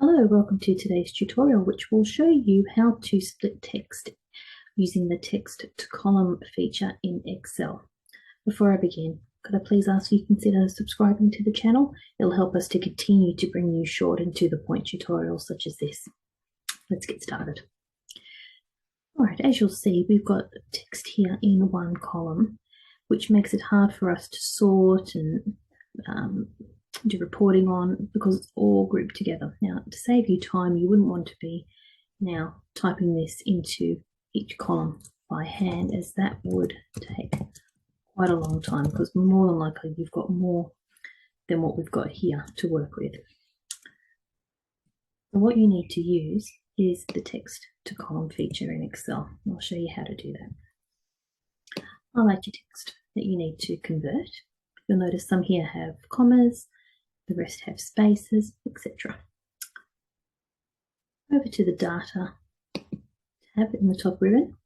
Hello, welcome to today's tutorial, which will show you how to split text using the text to column feature in Excel. Before I begin, could I please ask you to consider subscribing to the channel? It'll help us to continue to bring you short and to the point tutorials such as this. Let's get started. All right, as you'll see, we've got text here in one column, which makes it hard for us to sort and do reporting on because it's all grouped together. Now, to save you time, you wouldn't want to be now typing this into each column by hand, as that would take quite a long time because more than likely you've got more than what we've got here to work with. So what you need to use is the text to column feature in Excel. I'll show you how to do that. Highlight your text that you need to convert. You'll notice some here have commas, the rest have spaces, etc. Over to the data tab in the top ribbon,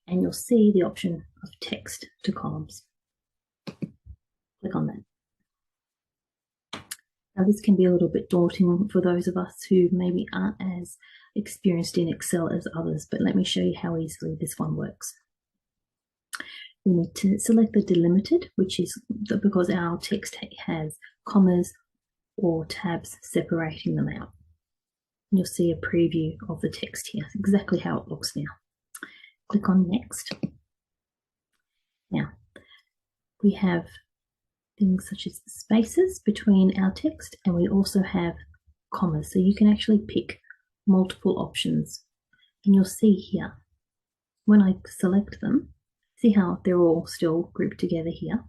and you'll see the option of text to columns. Click on that. Now this can be a little bit daunting for those of us who maybe aren't as experienced in Excel as others, but let me show you how easily this one works. We need to select the delimited, which is because our text has commas or tabs separating them out. And you'll see a preview of the text here, exactly how it looks now. Click on Next. Now, we have things such as spaces between our text, and we also have commas, so you can actually pick multiple options. And you'll see here, when I select them, see how they're all still grouped together here.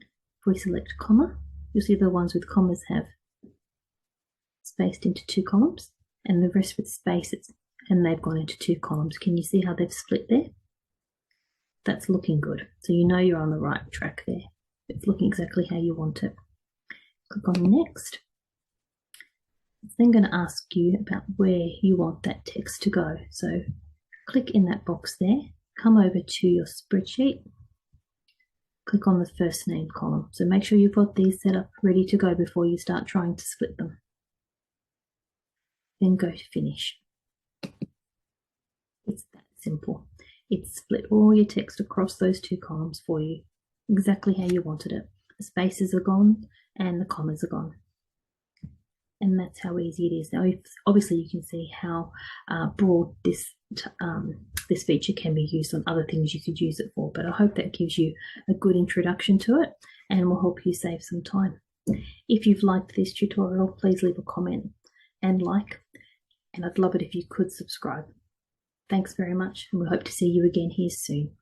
If we select comma, you'll see the ones with commas have spaced into two columns, and the rest with spaces, and they've gone into two columns. Can you see how they've split there? That's looking good. So you know you're on the right track there. It's looking exactly how you want it. Click on Next. It's then going to ask you about where you want that text to go. So click in that box there, come over to your spreadsheet, click on the first name column. So make sure you've got these set up ready to go before you start trying to split them. Then go to Finish. It's that simple. It's split all your text across those two columns for you, exactly how you wanted it. The spaces are gone and the commas are gone. And that's how easy it is. Now, obviously you can see how broad this feature can be used on other things you could use it for, but I hope that gives you a good introduction to it and will help you save some time. If you've liked this tutorial, please leave a comment and like, and I'd love it if you could subscribe. Thanks very much, and we hope to see you again here soon.